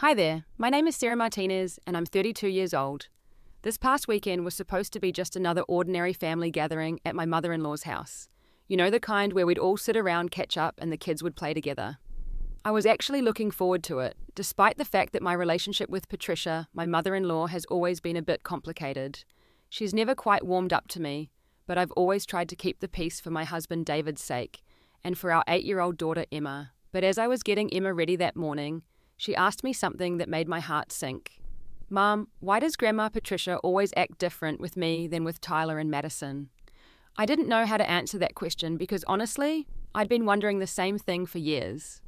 Hi there, my name is Sarah Martinez and I'm 32 years old. This past weekend was supposed to be just another ordinary family gathering at my mother-in-law's house. You know, the kind where we'd all sit around, catch up, and the kids would play together. I was actually looking forward to it, despite the fact that my relationship with Patricia, my mother-in-law, has always been a bit complicated. She's never quite warmed up to me, but I've always tried to keep the peace for my husband David's sake, and for our 8-year-old daughter Emma. But as I was getting Emma ready that morning, she asked me something that made my heart sink. "Mom, why does Grandma Patricia always act different with me than with Tyler and Madison?" I didn't know how to answer that question because honestly, I'd been wondering the same thing for years.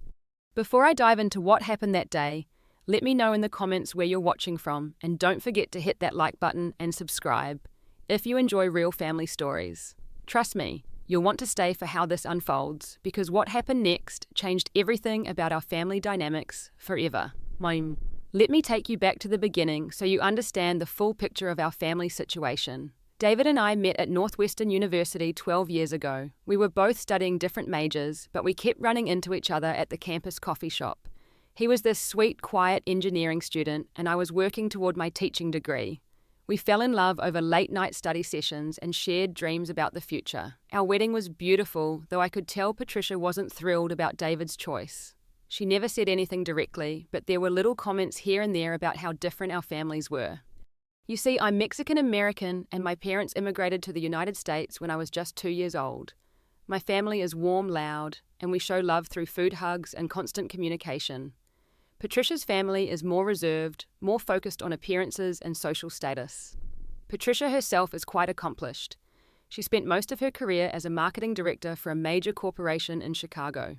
Before I dive into what happened that day, let me know in the comments where you're watching from, and don't forget to hit that like button and subscribe if you enjoy real family stories. Trust me, you'll want to stay for how this unfolds, because what happened next changed everything about our family dynamics forever. Let me take you back to the beginning so you understand the full picture of our family situation. David and I met at Northwestern University 12 years ago. We were both studying different majors, but we kept running into each other at the campus coffee shop. He was this sweet, quiet engineering student, and I was working toward my teaching degree. We fell in love over late-night study sessions and shared dreams about the future. Our wedding was beautiful, though I could tell Patricia wasn't thrilled about David's choice. She never said anything directly, but there were little comments here and there about how different our families were. You see, I'm Mexican-American, and my parents immigrated to the United States when I was just 2 years old. My family is warm, loud, and we show love through food hugs and constant communication. Patricia's family is more reserved, more focused on appearances and social status. Patricia herself is quite accomplished. She spent most of her career as a marketing director for a major corporation in Chicago.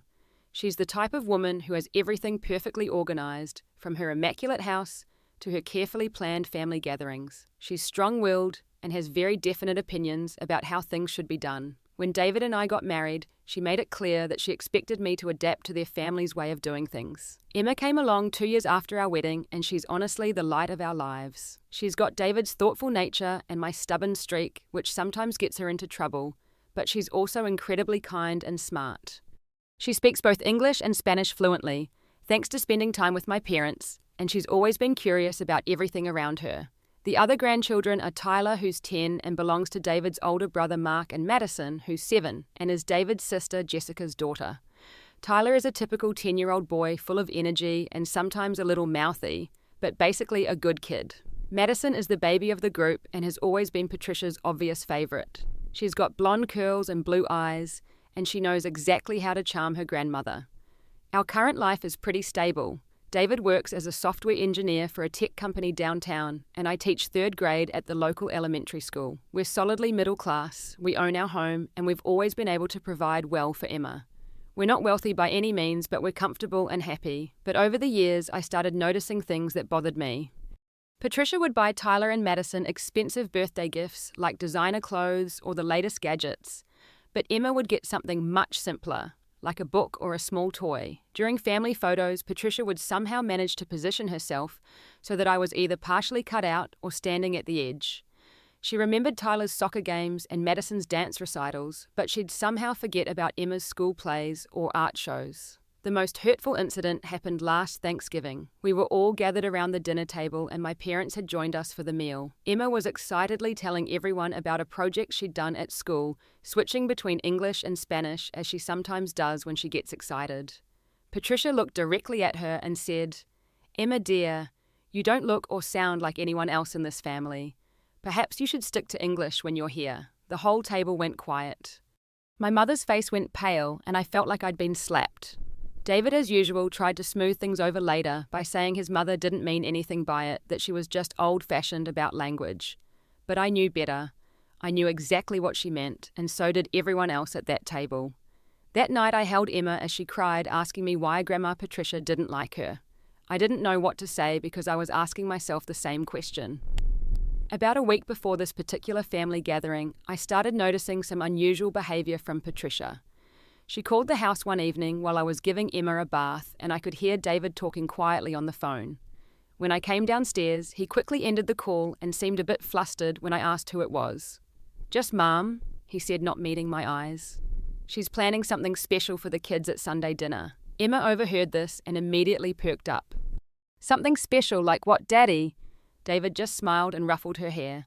She's the type of woman who has everything perfectly organized, from her immaculate house to her carefully planned family gatherings. She's strong-willed and has very definite opinions about how things should be done. When David and I got married, she made it clear that she expected me to adapt to their family's way of doing things. Emma came along 2 years after our wedding, and she's honestly the light of our lives. She's got David's thoughtful nature and my stubborn streak, which sometimes gets her into trouble, but she's also incredibly kind and smart. She speaks both English and Spanish fluently, thanks to spending time with my parents, and she's always been curious about everything around her. The other grandchildren are Tyler, who's 10 and belongs to David's older brother Mark, and Madison, who's 7 and is David's sister Jessica's daughter. Tyler is a typical 10-year-old boy full of energy and sometimes a little mouthy, but basically a good kid. Madison is the baby of the group and has always been Patricia's obvious favorite. She's got blonde curls and blue eyes, and she knows exactly how to charm her grandmother. Our current life is pretty stable. David works as a software engineer for a tech company downtown, and I teach 3rd grade at the local elementary school. We're solidly middle class, we own our home, and we've always been able to provide well for Emma. We're not wealthy by any means, but we're comfortable and happy. But over the years, I started noticing things that bothered me. Patricia would buy Tyler and Madison expensive birthday gifts like designer clothes or the latest gadgets, but Emma would get something much simpler, like a book or a small toy. During family photos, Patricia would somehow manage to position herself so that I was either partially cut out or standing at the edge. She remembered Tyler's soccer games and Madison's dance recitals, but she'd somehow forget about Emma's school plays or art shows. The most hurtful incident happened last Thanksgiving. We were all gathered around the dinner table and my parents had joined us for the meal. Emma was excitedly telling everyone about a project she'd done at school, switching between English and Spanish as she sometimes does when she gets excited. Patricia looked directly at her and said, "Emma dear, you don't look or sound like anyone else in this family. Perhaps you should stick to English when you're here." The whole table went quiet. My mother's face went pale and I felt like I'd been slapped. David, as usual, tried to smooth things over later by saying his mother didn't mean anything by it, that she was just old-fashioned about language. But I knew better. I knew exactly what she meant, and so did everyone else at that table. That night I held Emma as she cried, asking me why Grandma Patricia didn't like her. I didn't know what to say because I was asking myself the same question. About a week before this particular family gathering, I started noticing some unusual behavior from Patricia. She called the house one evening while I was giving Emma a bath, and I could hear David talking quietly on the phone. When I came downstairs, he quickly ended the call and seemed a bit flustered when I asked who it was. "Just Mom," he said, not meeting my eyes. "She's planning something special for the kids at Sunday dinner." Emma overheard this and immediately perked up. Something special like what, Daddy? David just smiled and ruffled her hair.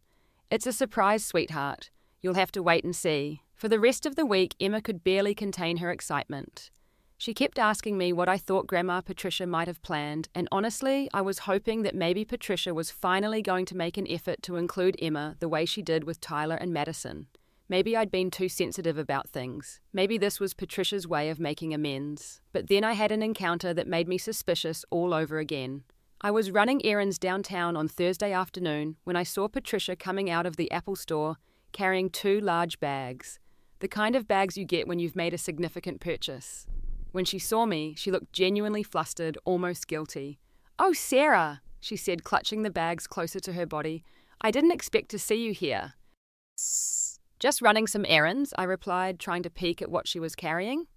It's a surprise, sweetheart. You'll have to wait and see. For the rest of the week, Emma could barely contain her excitement. She kept asking me what I thought Grandma Patricia might have planned, and honestly, I was hoping that maybe Patricia was finally going to make an effort to include Emma the way she did with Tyler and Madison. Maybe I'd been too sensitive about things. Maybe this was Patricia's way of making amends. But then I had an encounter that made me suspicious all over again. I was running errands downtown on Thursday afternoon when I saw Patricia coming out of the Apple store carrying 2 large bags, the kind of bags you get when you've made a significant purchase. When she saw me, she looked genuinely flustered, almost guilty. "Oh, Sarah," she said, clutching the bags closer to her body. "I didn't expect to see you here." "Just running some errands," I replied, trying to peek at what she was carrying.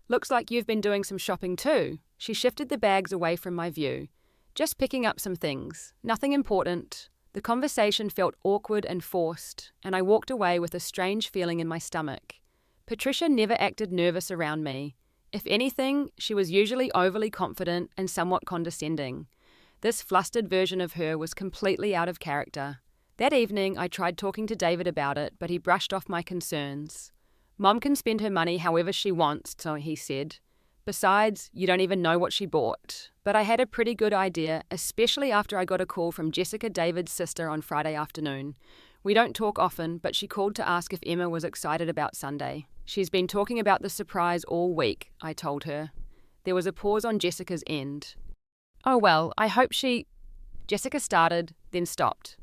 "Looks like you've been doing some shopping too." She shifted the bags away from my view. "Just picking up some things. Nothing important." The conversation felt awkward and forced, and I walked away with a strange feeling in my stomach. Patricia never acted nervous around me. If anything, she was usually overly confident and somewhat condescending. This flustered version of her was completely out of character. That evening, I tried talking to David about it, but he brushed off my concerns. "Mom can spend her money however she wants," so he said. "Besides, you don't even know what she bought." But I had a pretty good idea, especially after I got a call from Jessica, David's sister, on Friday afternoon. We don't talk often, but she called to ask if Emma was excited about Sunday. "She's been talking about the surprise all week," I told her. There was a pause on Jessica's end. "Oh well, I hope she—" Jessica started, then stopped.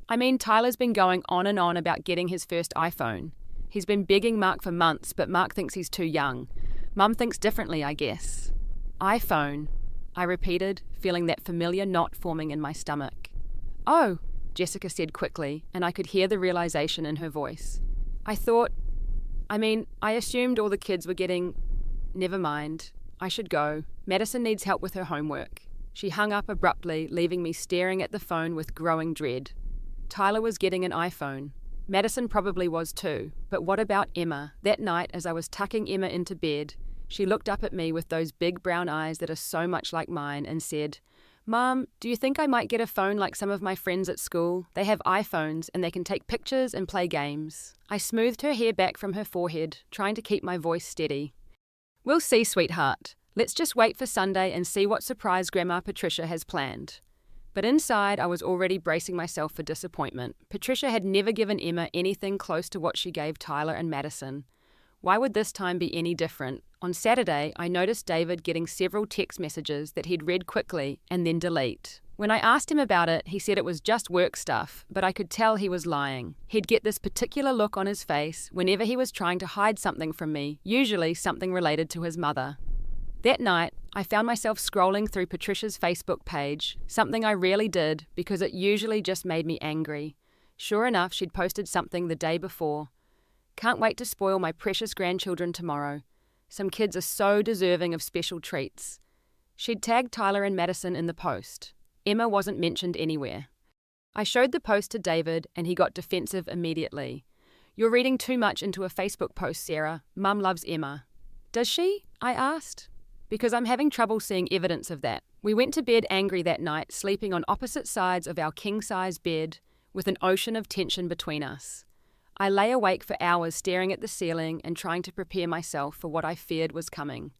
"I mean, Tyler's been going on and on about getting his first iPhone. He's been begging Mark for months, but Mark thinks he's too young. Mum thinks differently, I guess." "iPhone," I repeated, feeling that familiar knot forming in my stomach. "Oh," Jessica said quickly, and I could hear the realization in her voice. I assumed all the kids were getting... Never mind. I should go. Madison needs help with her homework." She hung up abruptly, leaving me staring at the phone with growing dread. Tyler was getting an iPhone. Madison probably was too. But what about Emma? That night, as I was tucking Emma into bed, she looked up at me with those big brown eyes that are so much like mine and said, "Mom, do you think I might get a phone like some of my friends at school? They have iPhones and they can take pictures and play games." I smoothed her hair back from her forehead, trying to keep my voice steady. "We'll see, sweetheart. Let's just wait for Sunday and see what surprise Grandma Patricia has planned." But inside, I was already bracing myself for disappointment. Patricia had never given Emma anything close to what she gave Tyler and Madison. Why would this time be any different? On Saturday, I noticed David getting several text messages that he'd read quickly and then delete. When I asked him about it, he said it was just work stuff, but I could tell he was lying. He'd get this particular look on his face whenever he was trying to hide something from me, usually something related to his mother. That night, I found myself scrolling through Patricia's Facebook page, something I rarely did because it usually just made me angry. Sure enough, she'd posted something the day before. "Can't wait to spoil my precious grandchildren tomorrow. Some kids are so deserving of special treats." She'd tagged Tyler and Madison in the post. Emma wasn't mentioned anywhere. I showed the post to David and he got defensive immediately. "You're reading too much into a Facebook post, Sarah. Mum loves Emma." "Does she?" I asked. "Because I'm having trouble seeing evidence of that." We went to bed angry that night, sleeping on opposite sides of our king-size bed with an ocean of tension between us. I lay awake for hours staring at the ceiling and trying to prepare myself for what I feared was coming.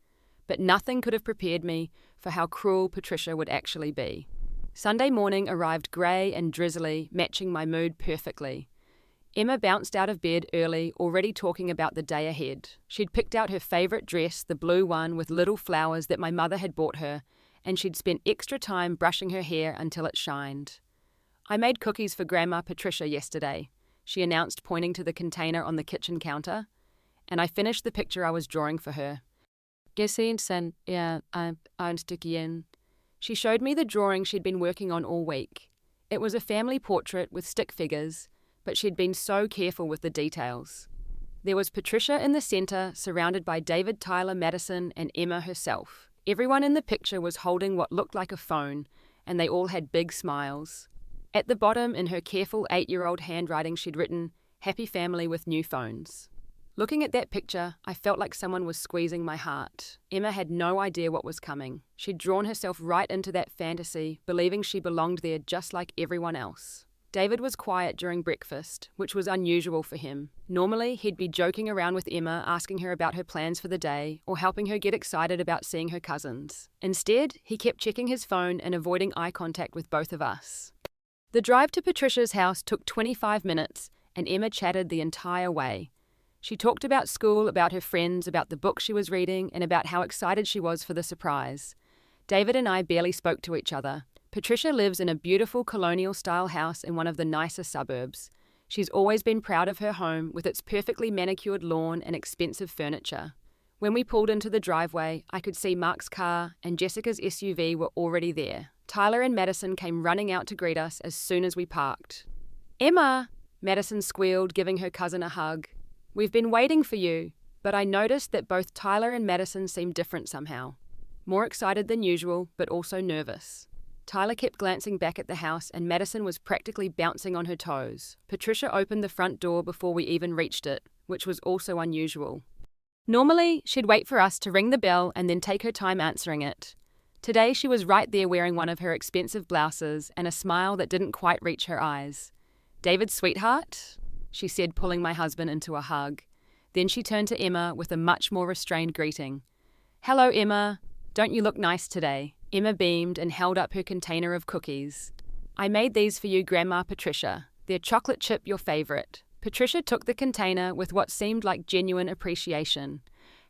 But nothing could have prepared me for how cruel Patricia would actually be. Sunday morning arrived grey and drizzly, matching my mood perfectly. Emma bounced out of bed early, already talking about the day ahead. She'd picked out her favourite dress, the blue one with little flowers that my mother had bought her, and she'd spent extra time brushing her hair until it shined. "I made cookies for Grandma Patricia yesterday," she announced, pointing to the container on the kitchen counter, "and I finished the picture I was drawing for her." Sen, ein Stückchen. She showed me the drawing she'd been working on all week. It was a family portrait with stick figures, but she'd been so careful with the details. There was Patricia in the centre, surrounded by David, Tyler, Madison, and Emma herself. Everyone in the picture was holding what looked like a phone, and they all had big smiles. At the bottom, in her careful 8-year-old handwriting, she'd written, "Happy family with new phones." Looking at that picture, I felt like someone was squeezing my heart. Emma had no idea what was coming. She'd drawn herself right into that fantasy, believing she belonged there just like everyone else. David was quiet during breakfast, which was unusual for him. Normally, he'd be joking around with Emma, asking her about her plans for the day, or helping her get excited about seeing her cousins. Instead, he kept checking his phone and avoiding eye contact with both of us. The drive to Patricia's house took 25 minutes, and Emma chatted the entire way. She talked about school, about her friends, about the book she was reading, and about how excited she was for the surprise. David and I barely spoke to each other. Patricia lives in a beautiful colonial-style house in one of the nicer suburbs. She's always been proud of her home, with its perfectly manicured lawn and expensive furniture. When we pulled into the driveway, I could see Mark's car and Jessica's SUV were already there. Tyler and Madison came running out to greet us as soon as we parked. "Emma!" Madison squealed, giving her cousin a hug. "We've been waiting for you." But I noticed that both Tyler and Madison seemed different somehow. More excited than usual, but also nervous. Tyler kept glancing back at the house, and Madison was practically bouncing on her toes. Patricia opened the front door before we even reached it, which was also unusual. Normally, she'd wait for us to ring the bell and then take her time answering it. Today, she was right there wearing one of her expensive blouses and a smile that didn't quite reach her eyes. "David, sweetheart?" she said, pulling my husband into a hug. Then she turned to Emma with a much more restrained greeting. "Hello, Emma. Don't you look nice today?" Emma beamed and held up her container of cookies. "I made these for you, Grandma Patricia. They're chocolate chip, your favorite." Patricia took the container with what seemed like genuine appreciation.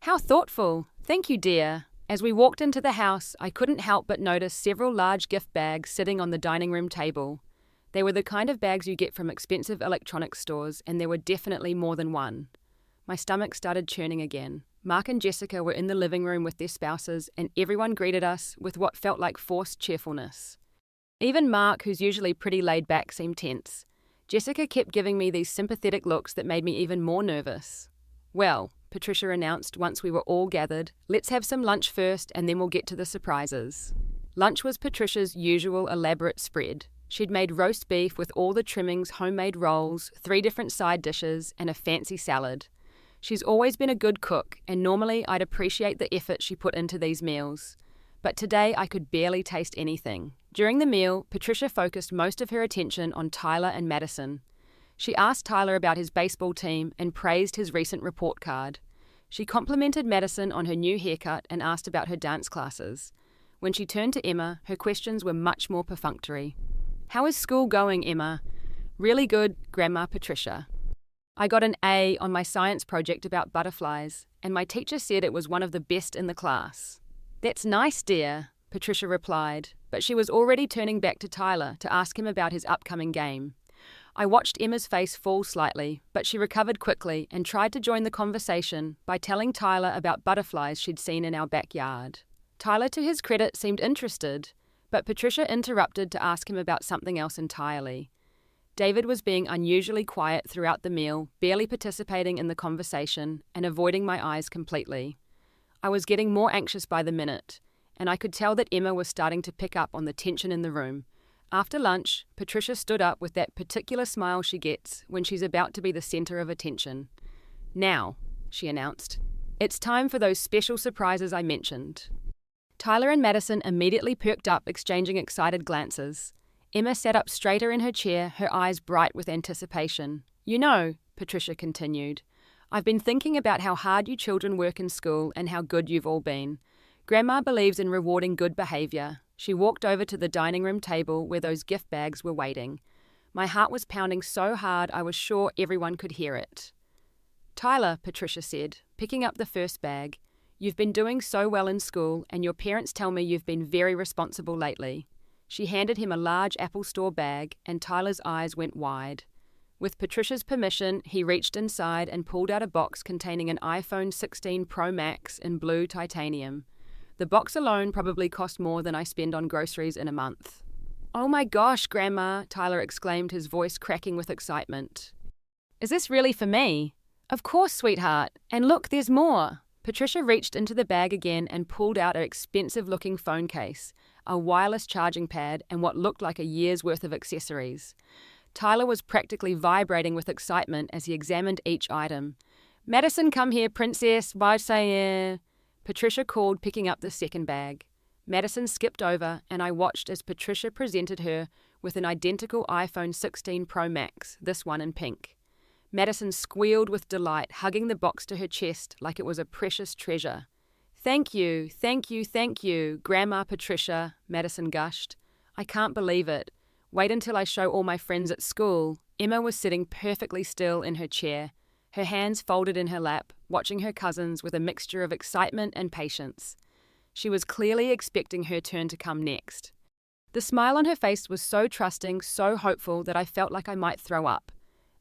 "How thoughtful. Thank you, dear." As we walked into the house, I couldn't help but notice several large gift bags sitting on the dining room table. They were the kind of bags you get from expensive electronics stores, and there were definitely more than one. My stomach started churning again. Mark and Jessica were in the living room with their spouses, and everyone greeted us with what felt like forced cheerfulness. Even Mark, who's usually pretty laid back, seemed tense. Jessica kept giving me these sympathetic looks that made me even more nervous. "Well," Patricia announced once we were all gathered, "let's have some lunch first, and then we'll get to the surprises." Lunch was Patricia's usual elaborate spread. She'd made roast beef with all the trimmings, homemade rolls, 3 different side dishes, and a fancy salad. She's always been a good cook, and normally I'd appreciate the effort she put into these meals. But today I could barely taste anything. During the meal, Patricia focused most of her attention on Tyler and Madison. She asked Tyler about his baseball team and praised his recent report card. She complimented Madison on her new haircut and asked about her dance classes. When she turned to Emma, her questions were much more perfunctory. "How is school going, Emma?" "Really good, Grandma Patricia. I got an A on my science project about butterflies, and my teacher said it was one of the best in the class." "That's nice, dear," Patricia replied, but she was already turning back to Tyler to ask him about his upcoming game. I watched Emma's face fall slightly, but she recovered quickly and tried to join the conversation by telling Tyler about butterflies she'd seen in our backyard. Tyler, to his credit, seemed interested, but Patricia interrupted to ask him about something else entirely. David was being unusually quiet throughout the meal, barely participating in the conversation and avoiding my eyes completely. I was getting more anxious by the minute, and I could tell that Emma was starting to pick up on the tension in the room. After lunch, Patricia stood up with that particular smile she gets when she's about to be the center of attention. "Now," she announced, "it's time for those special surprises I mentioned." Tyler and Madison immediately perked up, exchanging excited glances. Emma sat up straighter in her chair, her eyes bright with anticipation. "You know," Patricia continued, "I've been thinking about how hard you children work in school and how good you've all been. Grandma believes in rewarding good behavior." She walked over to the dining room table where those gift bags were waiting. My heart was pounding so hard I was sure everyone could hear it. "Tyler," Patricia said, picking up the first bag, "you've been doing so well in school, and your parents tell me you've been very responsible lately." She handed him a large Apple Store bag, and Tyler's eyes went wide. With Patricia's permission, he reached inside and pulled out a box containing an iPhone 16 Pro Max in blue titanium. The box alone probably cost more than I spend on groceries in a month. "Oh my gosh, Grandma," Tyler exclaimed, his voice cracking with excitement. "Is this really for me?" "Of course, sweetheart. And look, there's more." Patricia reached into the bag again and pulled out an expensive-looking phone case, a wireless charging pad, and what looked like a year's worth of accessories. Tyler was practically vibrating with excitement as he examined each item. Madison, come here, princess, why say Patricia called, picking up the second bag. Madison skipped over, and I watched as Patricia presented her with an identical iPhone 16 Pro Max, this one in pink. Madison squealed with delight, hugging the box to her chest like it was a precious treasure. Thank you, thank you, thank you, Grandma Patricia, Madison gushed. I can't believe it. Wait until I show all my friends at school. Emma was sitting perfectly still in her chair, her hands folded in her lap, watching her cousins with a mixture of excitement and patience. She was clearly expecting her turn to come next. The smile on her face was so trusting, so hopeful that I felt like I might throw up.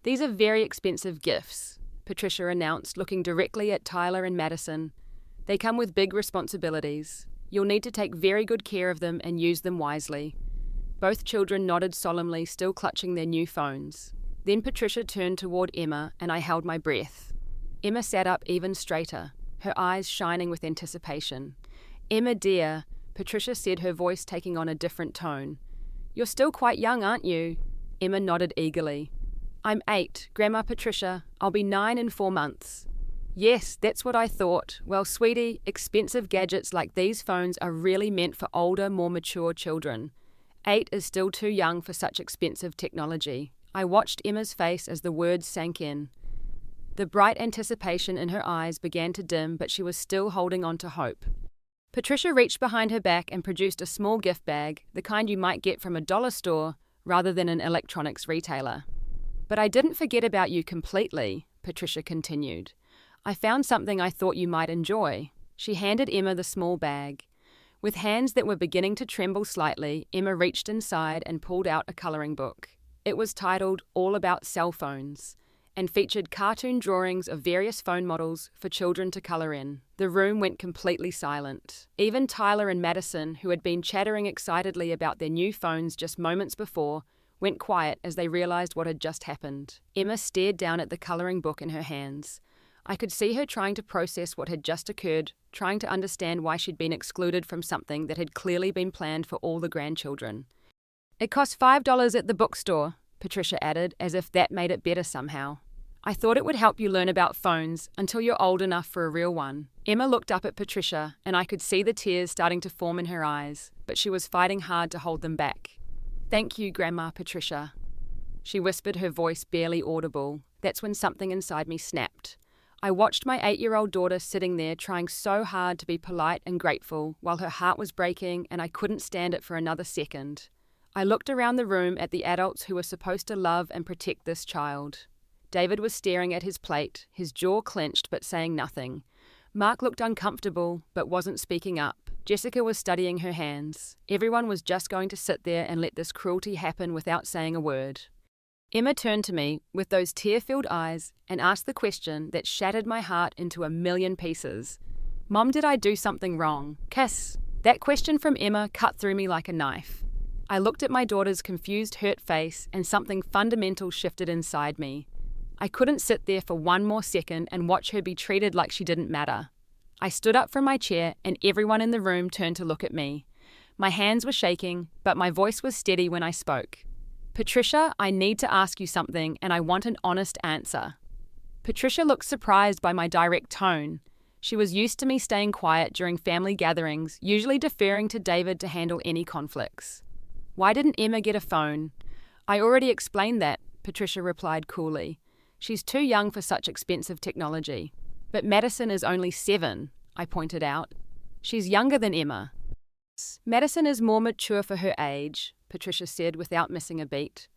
These are very expensive gifts, Patricia announced, looking directly at Tyler and Madison. They come with big responsibilities. You'll need to take very good care of them and use them wisely. Both children nodded solemnly, still clutching their new phones. Then Patricia turned toward Emma, and I held my breath. Emma sat up even straighter, her eyes shining with anticipation. Emma, dear, Patricia said, her voice taking on a different tone. You're still quite young, aren't you? Emma nodded eagerly. I'm 8, Grandma Patricia. I'll be 9 in 4 months. Yes, that's what I thought. Well, sweetie, expensive gadgets like these phones are really meant for older, more mature children. 8 is still too young for such expensive technology. I watched Emma's face as the words sank in. The bright anticipation in her eyes began to dim, but she was still holding on to hope. Patricia reached behind her back and produced a small gift bag, the kind you might get from a dollar store rather than an electronics retailer. But I didn't forget about you completely, Patricia continued. I found something I thought you might enjoy. She handed Emma the small bag. With hands that were beginning to tremble slightly, Emma reached inside and pulled out a coloring book. It was titled All About Cell Phones and featured cartoon drawings of various phone models for children to color in. The room went completely silent. Even Tyler and Madison, who had been chattering excitedly about their new phones just moments before, went quiet as they realized what had just happened. Emma stared down at the coloring book in her hands. I could see her trying to process what had just occurred, trying to understand why she'd been excluded from something that had clearly been planned for all the grandchildren. It costs $5 at the bookstore, Patricia added, as if that made it better somehow. I thought it would help you learn about phones until you're old enough for a real one. Emma looked up at Patricia, and I could see the tears starting to form in her eyes, but she was fighting hard to hold them back. Thank you, Grandma Patricia. She whispered, her voice barely audible. That's when something inside me snapped. I watched my 8-year-old daughter sitting there trying so hard to be polite and grateful while her heart was breaking, and I couldn't stand it for another second. I looked around the room at the adults who were supposed to love and protect this child. David was staring at his plate, his jaw clenched but saying nothing. Mark looked uncomfortable but wasn't speaking up. Jessica was studying her hands. Everyone was just going to sit there and let this cruelty happen without saying a word. Emma turned to me with those tear-filled eyes and asked the question that shattered my heart into a million pieces. Mom, did I do something wrong? Kiss. That question from Emma cut through me like a knife. I looked at my daughter's confused, hurt face, and something fundamental shifted inside me. I couldn't sit there for one more second and watch her be treated like she didn't matter. I stood up from my chair, and everyone in the room turned to look at me. My hands were shaking, but my voice was steady when I spoke. Patricia, I need to ask you something, and I want an honest answer. Patricia looked surprised by my direct tone. She was used to me staying quiet during family gatherings, usually deferring to David to handle any conflicts. Why didn't Emma get a phone? I already explained that, Patricia replied coolly. She's too young for such expensive technology. But Madison is only 7, I pointed out. She's younger than Emma. Madison is more mature for her age, Patricia said without missing a beat.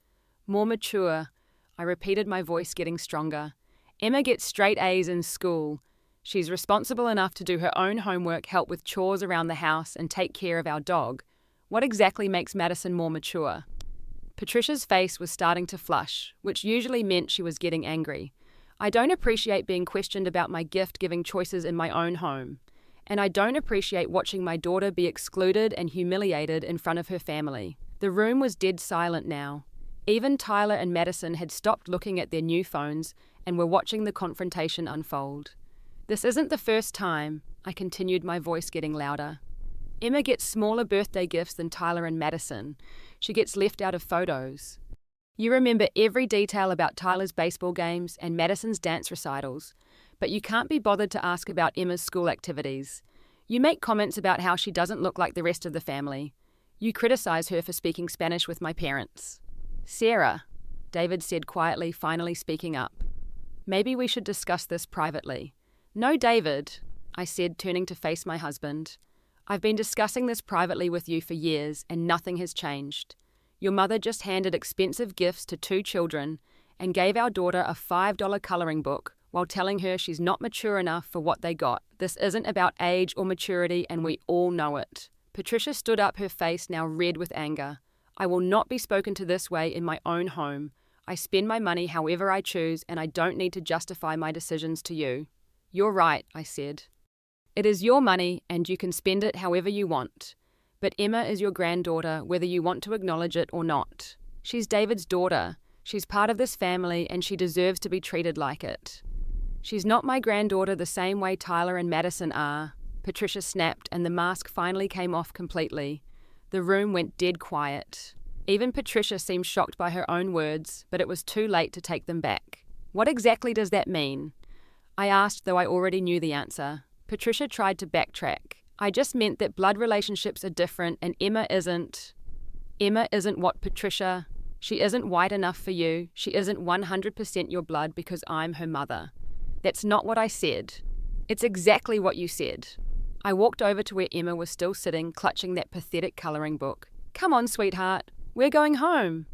More mature, I repeated, my voice getting stronger. Emma gets straight A's in school. She's responsible enough to do her own homework, help with chores around the house, and take care of our dog. What exactly makes Madison more mature? Patricia's face was starting to flush, which usually meant she was getting angry. I don't appreciate being questioned about my gift-giving choices in my own home. And I don't appreciate watching my daughter be excluded and humiliated in front of her family. The room was dead silent now. Even Tyler and Madison had stopped looking at their new phones and were watching the confrontation unfold. This isn't the first time, I continued, my voice getting louder. Emma gets smaller birthday gifts than Tyler and Madison. She gets left out of photos. You remember every detail about Tyler's baseball games and Madison's dance recitals, but you can't be bothered to ask about Emma's school activities. You make comments about how she doesn't look like the rest of the family. You criticize her for speaking Spanish with my parents. Sarah, David said quietly, finally speaking up. Maybe we should discuss this privately. No, David, I said, turning to face my husband. I've been discussing this privately with you for years, and nothing has changed. Your mother just handed expensive gifts to 2 children and gave our daughter a $5 coloring book while telling her she's not mature enough for what they got. This isn't about age or maturity, and we all know it. Patricia stood up, her face now red with anger. I will not be spoken to this way in my own home. I spend my money however I choose, and I don't need to justify my decisions to you. You're right, I said. It is your money, and you can spend it however you want. But Emma is your granddaughter, whether you want to acknowledge it or not. She's David's daughter. She's part of this family, and she deserves to be treated like it. She's not my granddaughter the same way Tyler and Madison are. Patricia snapped, and the mask finally came off completely. The room went dead quiet. Even Patricia seemed shocked by her own words, but it was too late to take them back. What exactly does that mean? I asked, though I already knew the answer. Patricia tried to backtrack. I just meant that blood relationships are different, and Emma isn't. Emma isn't what, Patricia? She isn't white enough for you. She isn't 100% your blood because I'm her mother. That's not what I said. It's exactly what you said. I walked over to where Emma was still sitting, clutching that pathetic coloring book. Come on, sweetheart. We're going home.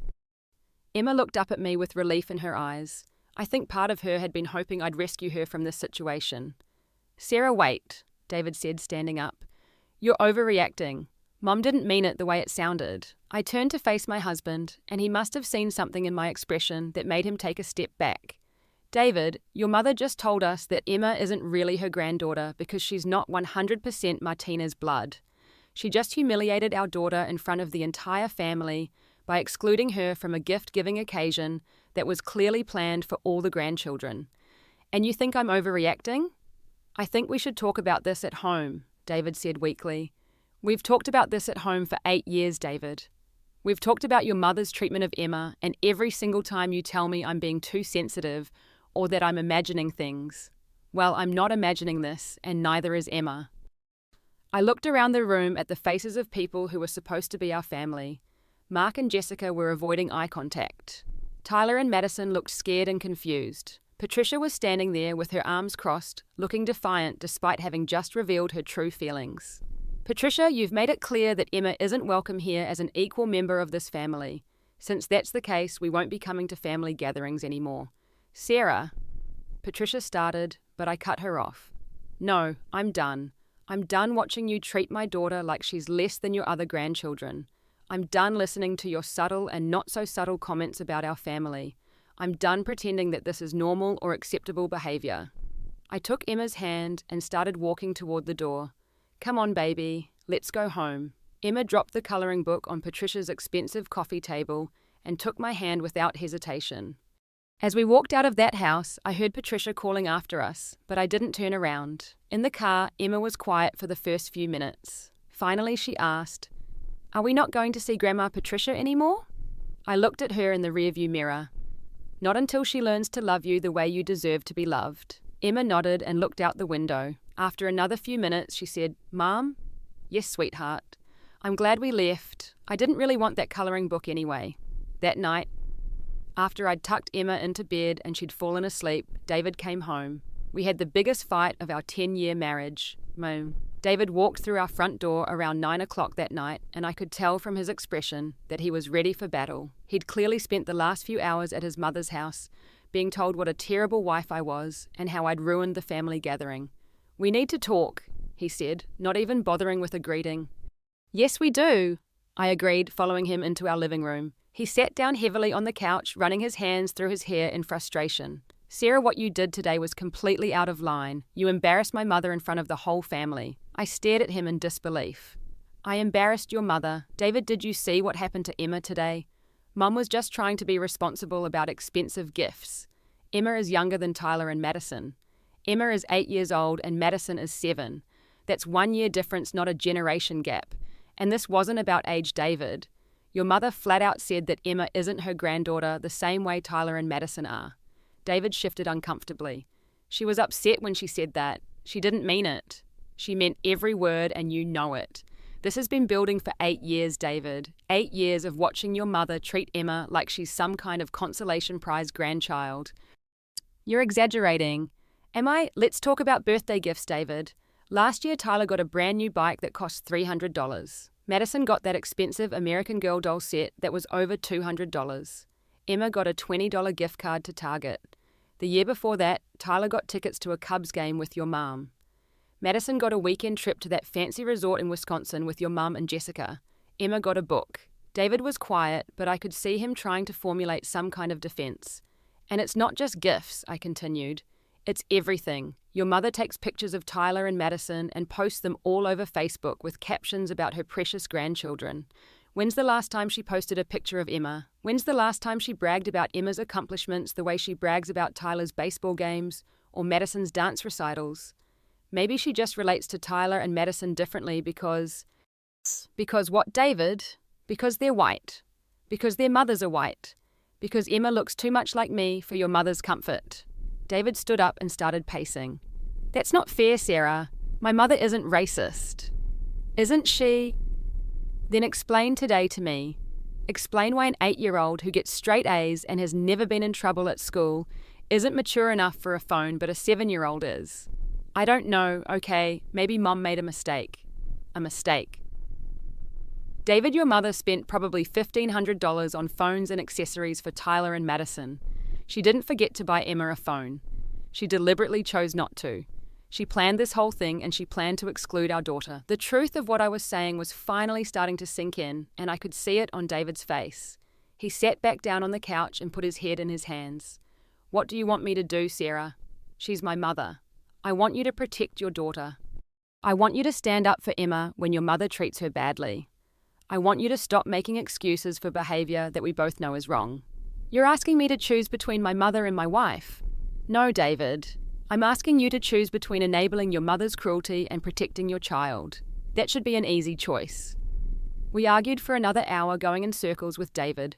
Emma looked up at me with relief in her eyes. I think part of her had been hoping I'd rescue her from this situation. Sarah, wait, David said, standing up. You're overreacting. Mom didn't mean it the way it sounded. I turned to face my husband, and he must have seen something in my expression that made him take a step back. David, your mother just told us that Emma isn't really her granddaughter because she's not 100% Martina's blood. She just humiliated our daughter in front of the entire family by excluding her from a gift-giving occasion that was clearly planned for all the grandchildren. And you think I'm overreacting? I think we should talk about this at home, David said weakly. We've talked about this at home for 8 years, David. We've talked about your mother's treatment of Emma, and every single time you tell me I'm being too sensitive or that I'm imagining things. Well, I'm not imagining this, and neither is Emma. I looked around the room at the faces of people who were supposed to be our family. Mark and Jessica were avoiding eye contact. Tyler and Madison looked scared and confused. Patricia was standing there with her arms crossed, looking defiant despite having just revealed her true feelings. Patricia, you've made it clear that Emma isn't welcome here as an equal member of this family. Since that's the case, we won't be coming to family gatherings anymore. Sarah, Patricia started, but I cut her off. No, I'm done. I'm done watching you treat my daughter like she's less than your other grandchildren. I'm done listening to your subtle and not so subtle comments about our family. I'm done pretending that this is normal or acceptable behavior. I took Emma's hand and started walking toward the door. Come on, baby, let's go home. Emma dropped the coloring book on Patricia's expensive coffee table and took my hand without hesitation. As we walked out of that house, I heard Patricia calling after us, but I didn't turn around. In the car, Emma was quiet for the first few minutes. Finally, she asked, Are we not going to see Grandma Patricia anymore? I looked at her in the rearview mirror. Not until she learns to love you the way you deserve to be loved. Emma nodded and looked out the window. After another few minutes, she said, Mom? Yes, sweetheart. I'm glad we left. I didn't really want that coloring book anyway. That night, after I'd tucked Emma into bed and she'd fallen asleep, David came home. We had the biggest fight of our 10-year marriage. David walked through our front door around 9 o'clock that night, and I could tell from his expression that he was ready for battle. He'd clearly spent the last few hours at his mother's house, being told what a terrible wife I was and how I'd ruined the family gathering. We need to talk, he said, not even bothering with a greeting. Yes, we do, I agreed, following him into our living room. He sat down heavily on the couch, running his hands through his hair in frustration. Sarah, what you did today was completely out of line. You embarrassed my mother in front of the whole family. I stared at him in disbelief. I embarrassed your mother. David, did you see what happened to Emma today? Mum was just trying to be responsible about expensive gifts. Emma is younger than Tyler and Madison. Emma is 8 years old and Madison is 7. That's 1 year difference, not a generation gap. And this wasn't about age, David. Your mother flat out said that Emma isn't her granddaughter the same way Tyler and Madison are. David shifted uncomfortably. She was upset when she said that. She didn't mean it. She meant every word, and you know it. This has been building for 8 years, David. 8 years of watching your mother treat Emma like she's some kind of consolation prize grandchild. You're exaggerating. Am I? Let's talk about birthday gifts, David. Last year, Tyler got a brand new bike that cost $300. Madison got that expensive American Girl doll set that was over $200. Emma got a $20 gift card to Target. The year before that, Tyler got tickets to a Cubs game with your mom. Madison got a weekend trip to that fancy resort in Wisconsin with your mum and Jessica. Emma got a book. David was quiet, but I could see him trying to formulate some kind of defense. And it's not just gifts, I continued. It's everything. Your mother takes pictures of Tyler and Madison and posts them all over Facebook with captions about her precious grandchildren. When's the last time she posted a picture of Emma? When's the last time she bragged about Emma's accomplishments the way she brags about Tyler's baseball games or Madison's dance recitals? Maybe she just relates to Tyler and Madison differently because what, David? Because they're white. Because their mothers are white. Because Emma looks too much like me for your mother's comfort. David stood up and started pacing. That's not fair, Sarah. My mother isn't racist. Isn't she? Then explain today to me. Explain why an 8-year-old who gets straight A's and has never been in trouble at school isn't mature enough for a phone, but a 7-year-old is. I don't know, okay, maybe Mom made a mistake. A mistake. David, your mother spent probably $1,500 on phones and accessories for Tyler and Madison. She didn't forget to buy Emma a phone. She deliberately chose not to. She planned this whole thing, and she planned to exclude our daughter. The truth of what I was saying was finally starting to sink in, and I could see it on David's face. He sat back down on the couch and put his head in his hands. What do you want me to do, Sarah? She's my mother. I want you to protect your daughter. I want you to stand up for Emma when your mother treats her badly. I want you to stop making excuses for behavior that we both know is wrong. You're asking me to choose between my mother and my wife. No, David. I'm asking you to choose between enabling your mother's cruelty and protecting your child. That should be an easy choice. We argued for another hour, going in circles with David,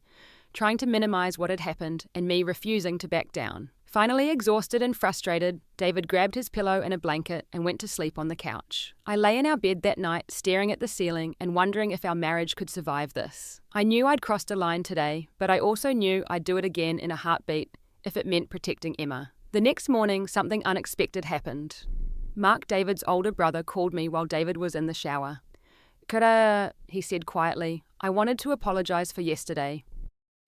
trying to minimize what had happened and me refusing to back down. Finally, exhausted and frustrated, David grabbed his pillow and a blanket and went to sleep on the couch. I lay in our bed that night, staring at the ceiling and wondering if our marriage could survive this. I knew I'd crossed a line today, but I also knew I'd do it again in a heartbeat if it meant protecting Emma. The next morning, something unexpected happened. Mark, David's older brother, called me while David was in the shower. He said quietly. I wanted to apologize for yesterday.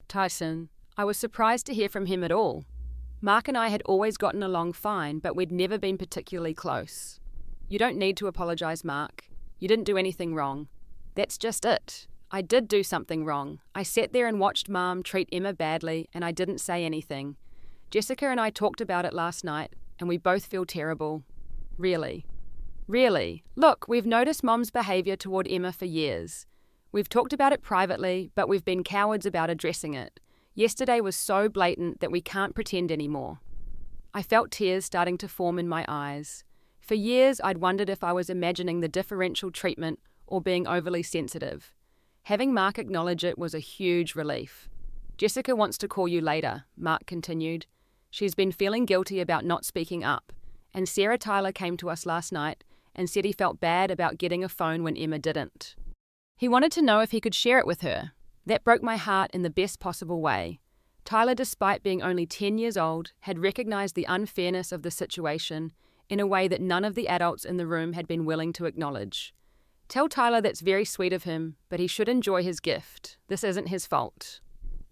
Tyson, I was surprised to hear from him at all. Mark and I had always gotten along fine, but we'd never been particularly close. You don't need to apologize, Mark. You didn't do anything wrong. That's just it. I did do something wrong. I sat there and watched Mom treat Emma badly, and I didn't say anything. Jessica and I talked about it last night, and we both feel terrible. Really. Really. Look, we've noticed Mom's behavior toward Emma for years. We've talked about it privately, but we've been cowards about addressing it. Yesterday was so blatant that we can't pretend anymore. I felt tears starting to form in my eyes. For years, I'd wondered if I was imagining the differential treatment or being overly sensitive. Having Mark acknowledge it was a huge relief. Jessica wants to call you later, Mark continued. She's been feeling guilty about not speaking up, and Sarah Tyler came to us last night and said he felt bad about getting a phone when Emma didn't. He wanted to know if he could share it with her. That broke my heart in the best possible way. Tyler, despite being only 10 years old, had recognized the unfairness of the situation in a way that none of the adults in the room had been willing to acknowledge. Tell Tyler that's very sweet of him, but he should enjoy his gift. This isn't his fault.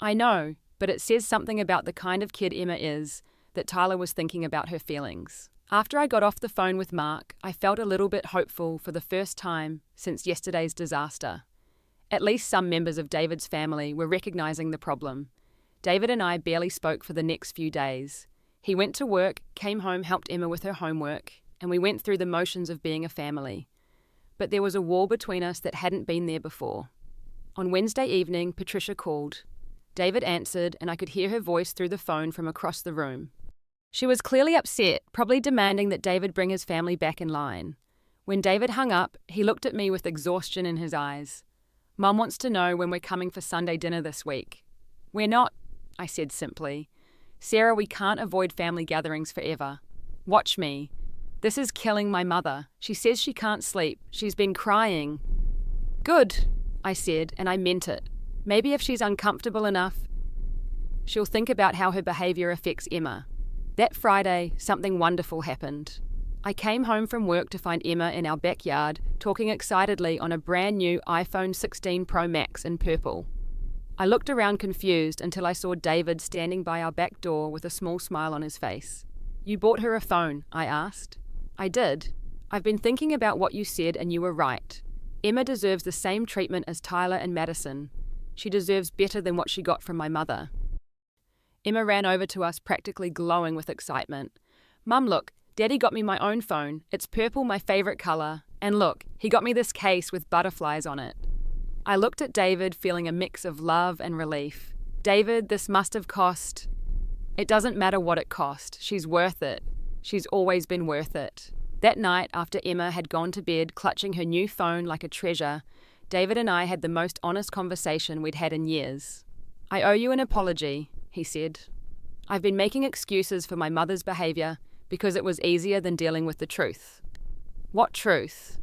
I know, but it says something about the kind of kid Emma is that Tyler was thinking about her feelings. After I got off the phone with Mark, I felt a little bit hopeful for the first time since yesterday's disaster. At least some members of David's family were recognizing the problem. David and I barely spoke for the next few days. He went to work, came home, helped Emma with her homework, and we went through the motions of being a family. But there was a wall between us that hadn't been there before. On Wednesday evening, Patricia called. David answered, and I could hear her voice through the phone from across the room. She was clearly upset, probably demanding that David bring his family back in line. When David hung up, he looked at me with exhaustion in his eyes. Mum wants to know when we're coming for Sunday dinner this week. We're not, I said simply. Sarah, we can't avoid family gatherings forever. Watch me. This is killing my mother. She says she can't sleep. She's been crying. Good, I said, and I meant it. Maybe if she's uncomfortable enough, she'll think about how her behavior affects Emma. That Friday, something wonderful happened. I came home from work to find Emma in our backyard, talking excitedly on a brand new iPhone 16 Pro Max in purple. I looked around confused until I saw David standing by our back door with a small smile on his face. You bought her a phone, I asked. I did. I've been thinking about what you said and you were right. Emma deserves the same treatment as Tyler and Madison. She deserves better than what she got from my mother. Emma ran over to us, practically glowing with excitement. Mum, look, Daddy got me my own phone. It's purple, my favorite color. And look, he got me this case with butterflies on it. I looked at David, feeling a mix of love and relief. David, this must have cost... It doesn't matter what it cost. She's worth it. She's always been worth it. That night, after Emma had gone to bed, clutching her new phone like a treasure, David and I had the most honest conversation we'd had in years. I owe you an apology, he said. I've been making excuses for my mother's behavior because it was easier than dealing with the truth. What truth?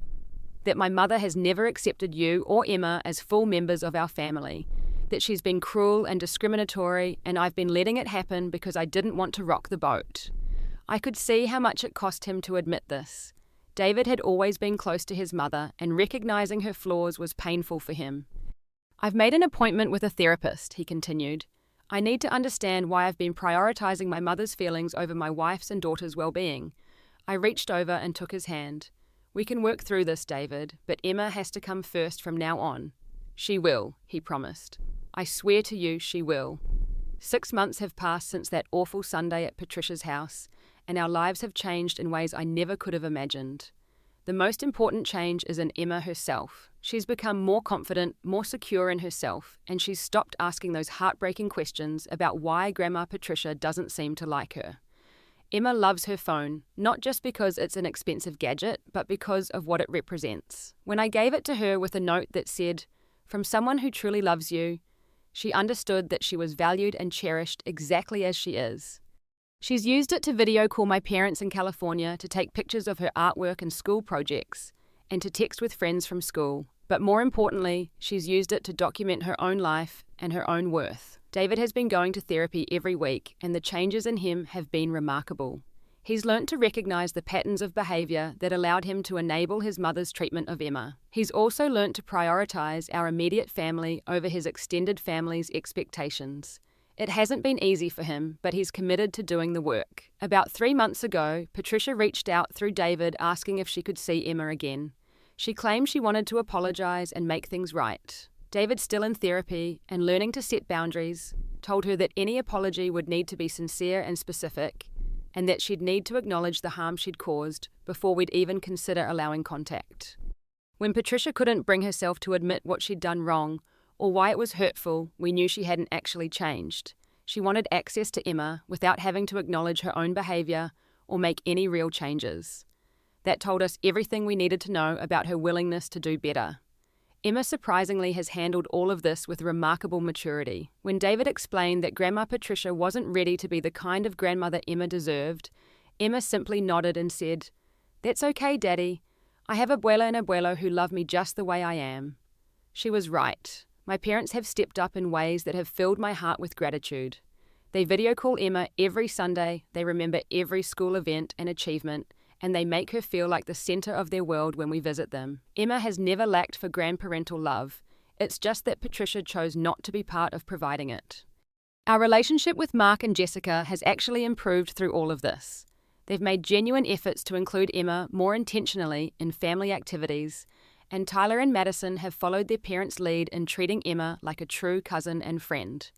That my mother has never accepted you or Emma as full members of our family, that she's been cruel and discriminatory, and I've been letting it happen because I didn't want to rock the boat. I could see how much it cost him to admit this. David had always been close to his mother, and recognizing her flaws was painful for him. I've made an appointment with a therapist, he continued. I need to understand why I've been prioritizing my mother's feelings over my wife's and daughter's well-being. I reached over and took his hand. We can work through this, David, but Emma has to come first from now on. She will, he promised. I swear to you she will. 6 months have passed since that awful Sunday at Patricia's house, and our lives have changed in ways I never could have imagined. The most important change is in Emma herself. She's become more confident, more secure in herself, and she's stopped asking those heartbreaking questions about why Grandma Patricia doesn't seem to like her. Emma loves her phone, not just because it's an expensive gadget, but because of what it represents. When I gave it to her with a note that said, "From someone who truly loves you," she understood that she was valued and cherished exactly as she is. She's used it to video call my parents in California, to take pictures of her artwork and school projects, and to text with friends from school. But more importantly, she's used it to document her own life and her own worth. David has been going to therapy every week, and the changes in him have been remarkable. He's learnt to recognize the patterns of behavior that allowed him to enable his mother's treatment of Emma. He's also learnt to prioritize our immediate family over his extended family's expectations. It hasn't been easy for him, but he's committed to doing the work. About 3 months ago, Patricia reached out through David asking if she could see Emma again. She claimed she wanted to apologize and make things right. David, still in therapy and learning to set boundaries, told her that any apology would need to be sincere and specific, and that she'd need to acknowledge the harm she'd caused before we'd even consider allowing contact. When Patricia couldn't bring herself to admit what she'd done wrong, or why it was hurtful, we knew she hadn't actually changed. She wanted access to Emma without having to acknowledge her own behavior or make any real changes. That told us everything we needed to know about her willingness to do better. Emma surprisingly has handled all of this with remarkable maturity. When David explained that Grandma Patricia wasn't ready to be the kind of grandmother Emma deserved, Emma simply nodded and said, "That's okay, Daddy. I have abuela and abuelo who love me just the way I am." She was right. My parents have stepped up in ways that have filled my heart with gratitude. They video call Emma every Sunday, they remember every school event and achievement, and they make her feel like the center of their world when we visit them. Emma has never lacked for grandparental love. It's just that Patricia chose not to be part of providing it. Our relationship with Mark and Jessica has actually improved through all of this. They've made genuine efforts to include Emma more intentionally in family activities, and Tyler and Madison have followed their parents' lead in treating Emma like a true cousin and friend.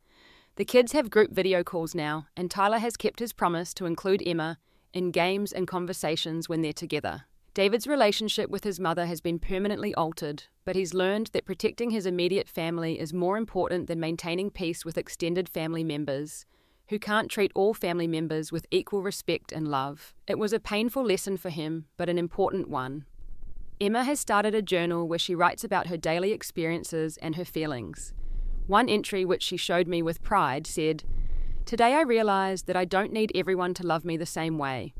The kids have group video calls now, and Tyler has kept his promise to include Emma in games and conversations when they're together. David's relationship with his mother has been permanently altered, but he's learned that protecting his immediate family is more important than maintaining peace with extended family members, who can't treat all family members with equal respect and love. It was a painful lesson for him, but an important one. Emma has started a journal where she writes about her daily experiences and her feelings. One entry, which she showed me with pride, said, "Today I realized that I don't need everyone to love me the same way.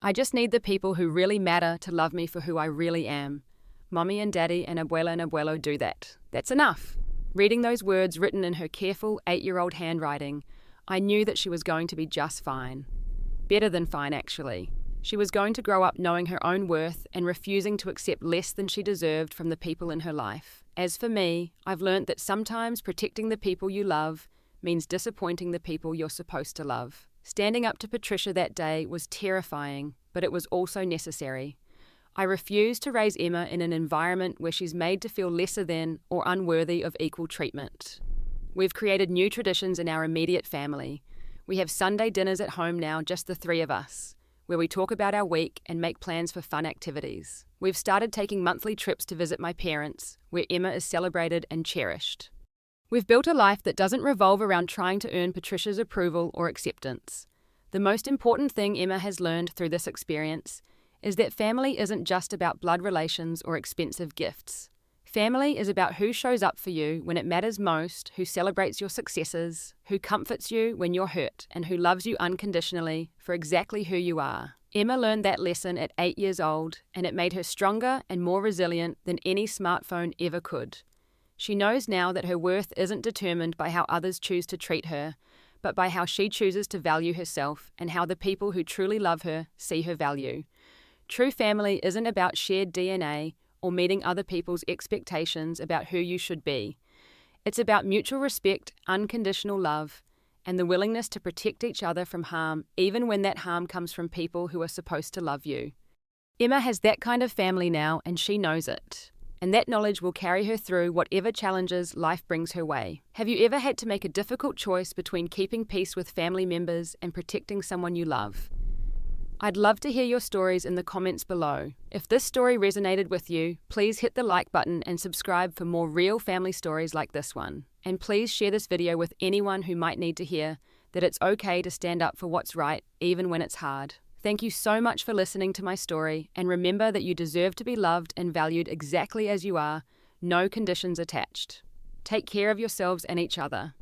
I just need the people who really matter to love me for who I really am. Mommy and Daddy and Abuela and Abuelo do that. That's enough. Reading those words written in her careful 8-year-old handwriting, I knew that she was going to be just fine. Better than fine, actually. She was going to grow up knowing her own worth and refusing to accept less than she deserved from the people in her life. As for me, I've learned that sometimes protecting the people you love means disappointing the people you're supposed to love. Standing up to Patricia that day was terrifying, but it was also necessary. I refuse to raise Emma in an environment where she's made to feel lesser than or unworthy of equal treatment. We've created new traditions in our immediate family. We have Sunday dinners at home now, just the 3 of us, where we talk about our week and make plans for fun activities. We've started taking monthly trips to visit my parents, where Emma is celebrated and cherished. We've built a life that doesn't revolve around trying to earn Patricia's approval or acceptance. The most important thing Emma has learned through this experience is that family isn't just about blood relations or expensive gifts. Family is about who shows up for you when it matters most, who celebrates your successes, who comforts you when you're hurt, and who loves you unconditionally for exactly who you are. Emma learned that lesson at 8 years old, and it made her stronger and more resilient than any smartphone ever could. She knows now that her worth isn't determined by how others choose to treat her, but by how she chooses to value herself and how the people who truly love her see her value. True family isn't about shared DNA or meeting other people's expectations about who you should be. It's about mutual respect, unconditional love, and the willingness to protect each other from harm, even when that harm comes from people who are supposed to love you. Emma has that kind of family now, and she knows it. And that knowledge will carry her through whatever challenges life brings her way. Have you ever had to make a difficult choice between keeping peace with family members and protecting someone you love? I'd love to hear your stories in the comments below. If this story resonated with you, please hit the like button and subscribe for more real family stories like this one. And please share this video with anyone who might need to hear that it's okay to stand up for what's right, even when it's hard. Thank you so much for listening to my story, and remember that you deserve to be loved and valued exactly as you are, no conditions attached. Take care of yourselves and each other.